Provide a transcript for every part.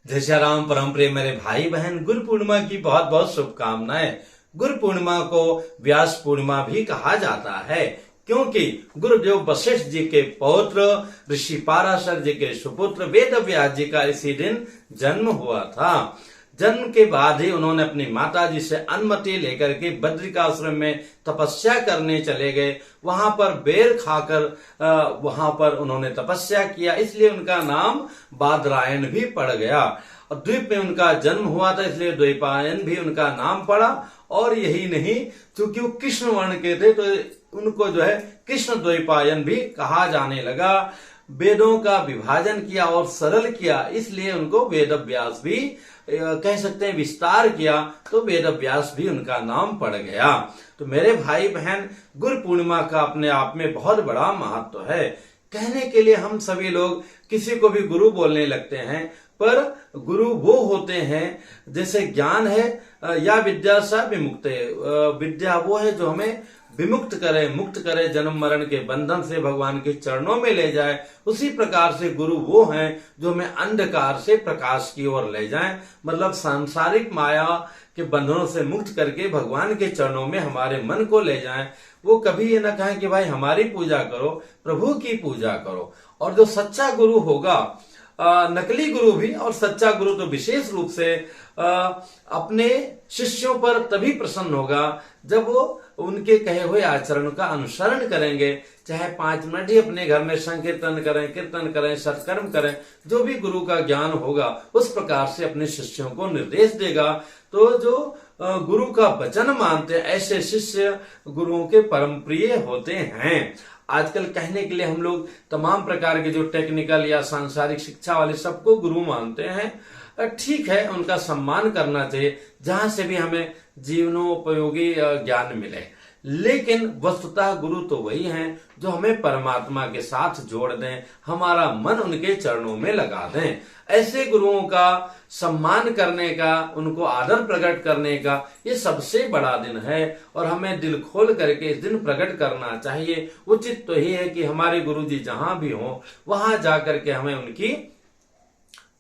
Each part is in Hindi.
जय श्री राम। परम प्रिय मेरे भाई बहन, गुरु पूर्णिमा की बहुत बहुत शुभकामनाएं। गुरु पूर्णिमा को व्यास पूर्णिमा भी कहा जाता है, क्योंकि गुरुदेव वशिष्ठ जी के पौत्र ऋषि पाराशर जी के सुपुत्र वेद व्यास जी का इसी दिन जन्म हुआ था। जन्म के बाद ही उन्होंने अपनी माता जी से अनुमति लेकर के बद्रिकाश्रम में तपस्या करने चले गए। वहां पर बेर खाकर वहां पर उन्होंने तपस्या किया, इसलिए उनका नाम बादरायण भी पड़ गया। और द्वीप में उनका जन्म हुआ था, इसलिए द्वैपायन भी उनका नाम पड़ा। और यही नहीं, क्योंकि वो कृष्ण वर्ण के थे तो उनको जो है कृष्ण द्वैपायन भी कहा जाने लगा। वेदों का विभाजन किया और सरल किया, इसलिए उनको वेद व्यास भी कह सकते हैं, विस्तार किया तो वेद व्यास भी उनका नाम पड़ गया। तो मेरे भाई बहन, गुरु पूर्णिमा का अपने आप में बहुत बड़ा महत्व है। कहने के लिए हम सभी लोग किसी को भी गुरु बोलने लगते हैं, पर गुरु वो होते हैं जैसे ज्ञान है या विद्या सा विमुक्त है। विद्या वो है जो हमें विमुक्त करे, मुक्त करे, जन्म मरण के बंधन से भगवान के चरणों में ले जाए। उसी प्रकार से गुरु वो हैं जो हमें अंधकार से प्रकाश की ओर ले जाएं, मतलब सांसारिक माया के बंधनों से मुक्त करके भगवान के चरणों में हमारे मन को ले जाएं। वो कभी ये ना कहें कि भाई हमारी पूजा करो, प्रभु की पूजा करो। और जो सच्चा गुरु होगा, नकली गुरु भी और सच्चा गुरु तो विशेष रूप से अपने शिष्यों पर तभी प्रसन्न होगा जब वो उनके कहे हुए आचरण का अनुसरण करेंगे। चाहे 5 मिनट ही अपने घर में संकीर्तन करें, कीर्तन करें, सत्कर्म करें, जो भी गुरु का ज्ञान होगा उस प्रकार से अपने शिष्यों को निर्देश देगा। तो जो गुरु का वचन मानते हैं, ऐसे शिष्य गुरुओं के परम प्रिय होते हैं। आजकल कहने के लिए हम लोग तमाम प्रकार के जो टेक्निकल या सांसारिक शिक्षा वाले सबको गुरु मानते हैं। ठीक है, उनका सम्मान करना चाहिए, जहां से भी हमें जीवनोपयोगी ज्ञान मिले। लेकिन वस्तुतः गुरु तो वही हैं जो हमें परमात्मा के साथ जोड़ दें, हमारा मन उनके चरणों में लगा दें। ऐसे गुरुओं का सम्मान करने का, उनको आदर प्रकट करने का ये सबसे बड़ा दिन है और हमें दिल खोल करके इस दिन प्रकट करना चाहिए। उचित तो ही है कि हमारे गुरुजी जहां भी हों वहां जाकर के हमें उनकी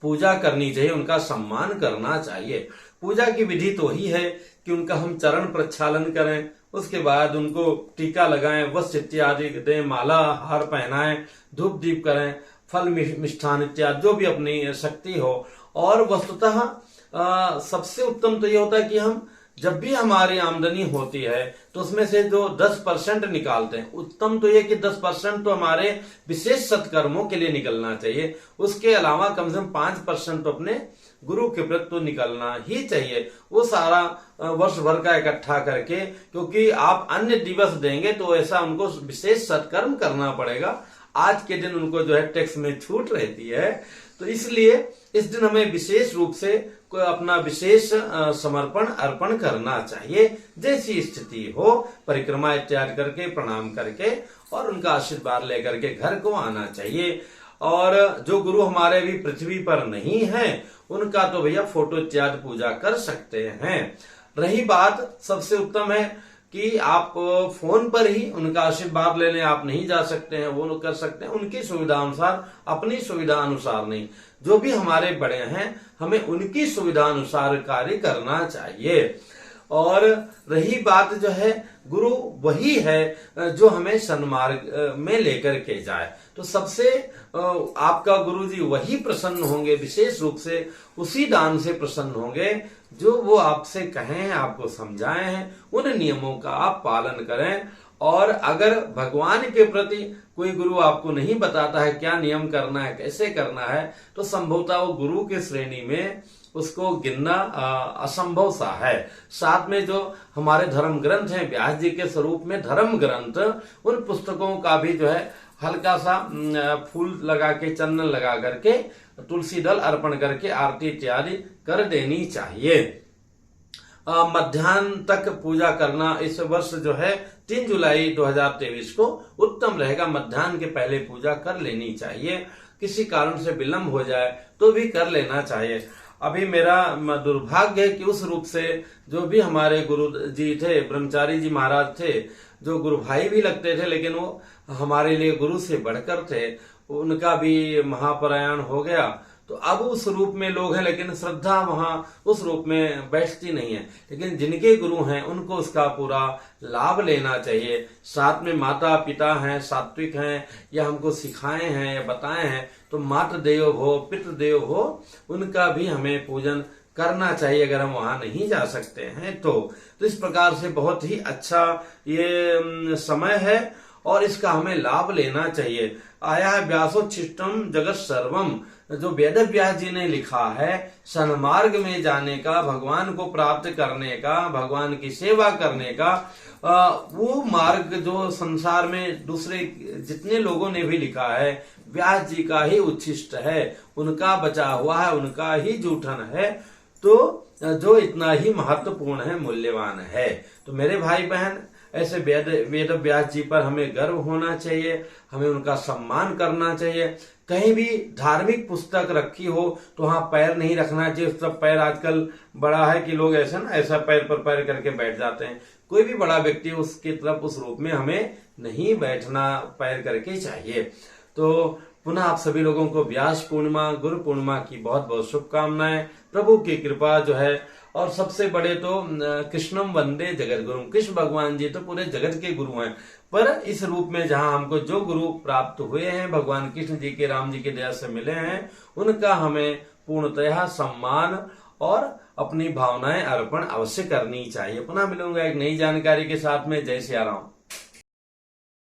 पूजा करनी चाहिए, उनका सम्मान करना चाहिए। पूजा की विधि तो ही है कि उनका हम चरण प्रक्षालन करें, उसके बाद उनको टीका लगाएं, वस्त्र इत्यादि दें, माला हार पहनाएं, धूप दीप करें, फल मिष्ठान इत्यादि जो भी अपनी शक्ति हो। और वस्तुतः सबसे उत्तम तो ये होता है कि हम जब भी हमारी आमदनी होती है तो उसमें से जो 10% निकालते हैं, उत्तम तो ये कि 10% तो हमारे विशेष सत्कर्मों के लिए निकलना चाहिए। उसके अलावा कम से कम 5% तो अपने गुरु के प्रति तो निकलना ही चाहिए। वो सारा वर्ष भर का इकट्ठा करके, क्योंकि आप अन्य दिवस देंगे तो ऐसा उनको विशेष सत्कर्म करना पड़ेगा। आज के दिन उनको जो है टैक्स में छूट रहती है, तो इसलिए इस दिन हमें विशेष रूप से कोई अपना विशेष समर्पण अर्पण करना चाहिए। जैसी स्थिति हो, परिक्रमा इत्यादि करके, प्रणाम करके और उनका आशीर्वाद लेकर के घर को आना चाहिए। और जो गुरु हमारे भी पृथ्वी पर नहीं है, उनका तो भैया फोटो इत्यादि पूजा कर सकते हैं। रही बात, सबसे उत्तम है कि आप फोन पर ही उनका आशीर्वाद लेने आप नहीं जा सकते हैं, वो कर सकते हैं उनकी सुविधा अनुसार, अपनी सुविधा अनुसार नहीं। जो भी हमारे बड़े हैं हमें उनकी सुविधा अनुसार कार्य करना चाहिए। और रही बात जो है, गुरु वही है जो हमें सन्मार्ग में लेकर के जाए। तो सबसे आपका गुरु जी वही प्रसन्न होंगे, विशेष रूप से उसी दान से प्रसन्न होंगे जो वो आपसे कहें, आपको समझाए हैं। उन नियमों का आप पालन करें। और अगर भगवान के प्रति कोई गुरु आपको नहीं बताता है क्या नियम करना है, कैसे करना है, तो संभवतः वो गुरु के श्रेणी में उसको गिनना असंभव सा है। साथ में जो हमारे धर्म ग्रंथ हैं, व्यास जी के स्वरूप में धर्म ग्रंथ, उन पुस्तकों का भी जो है हल्का सा फूल लगा के, चंदन लगा करके, तुलसी दल अर्पण करके आरती इत्यादि कर देनी चाहिए। मध्याह्न तक पूजा करना इस वर्ष जो है 3 जुलाई 2023 को उत्तम रहेगा। मध्याह्न के पहले पूजा कर लेनी चाहिए। किसी कारण से विलंब हो जाए तो भी कर लेना चाहिए। अभी मेरा दुर्भाग्य है कि उस रूप से जो भी हमारे गुरु जी थे, ब्रह्मचारी जी महाराज थे, जो गुरु भाई भी लगते थे लेकिन वो हमारे लिए गुरु से बढ़कर थे, उनका भी महाप्रयाण हो गया। तो अब उस रूप में लोग हैं, लेकिन श्रद्धा वहां उस रूप में बैठती नहीं है। लेकिन जिनके गुरु हैं उनको उसका पूरा लाभ लेना चाहिए। साथ में माता पिता हैं, सात्विक हैं, या हमको सिखाए हैं या बताए हैं, तो मातृ देवो भव पितृ देवो भव, उनका भी हमें पूजन करना चाहिए अगर हम वहां नहीं जा सकते हैं तो इस प्रकार से बहुत ही अच्छा ये समय है और इसका हमें लाभ लेना चाहिए। आया है व्यासोच्छिष्टम जगत सर्वम, जो वेद व्यास जी ने लिखा है, सन्मार्ग में जाने का, भगवान को प्राप्त करने का, भगवान की सेवा करने का वो मार्ग जो संसार में दूसरे जितने लोगों ने भी लिखा है, व्यास जी का ही उच्छिष्ट है, उनका बचा हुआ है, उनका ही जूठन है, तो जो इतना ही महत्वपूर्ण है, मूल्यवान है। तो मेरे भाई बहन, ऐसे वेद व्यास जी पर हमें गर्व होना चाहिए, हमें उनका सम्मान करना चाहिए। कहीं भी धार्मिक पुस्तक रखी हो तो वहां पैर नहीं रखना चाहिए। उस तरफ पैर आजकल बड़ा है कि लोग ऐसा पैर पर पैर करके बैठ जाते हैं। कोई भी बड़ा व्यक्ति उसकी तरफ उस रूप में हमें नहीं बैठना पैर करके चाहिए। तो पुनः आप सभी लोगों को व्यास पूर्णिमा, गुरु पूर्णिमा की बहुत बहुत शुभकामनाएं। प्रभु की कृपा जो है, और सबसे बड़े तो कृष्णम वंदे जगत गुरु, कृष्ण भगवान जी तो पूरे जगत के गुरु हैं, पर इस रूप में जहां हमको जो गुरु प्राप्त हुए हैं, भगवान कृष्ण जी के, राम जी के दया से मिले हैं, उनका हमें पूर्णतः सम्मान और अपनी भावनाएं अर्पण अवश्य करनी चाहिए। पुनः मिलूंगा एक नई जानकारी के साथ में। जय सिया राम।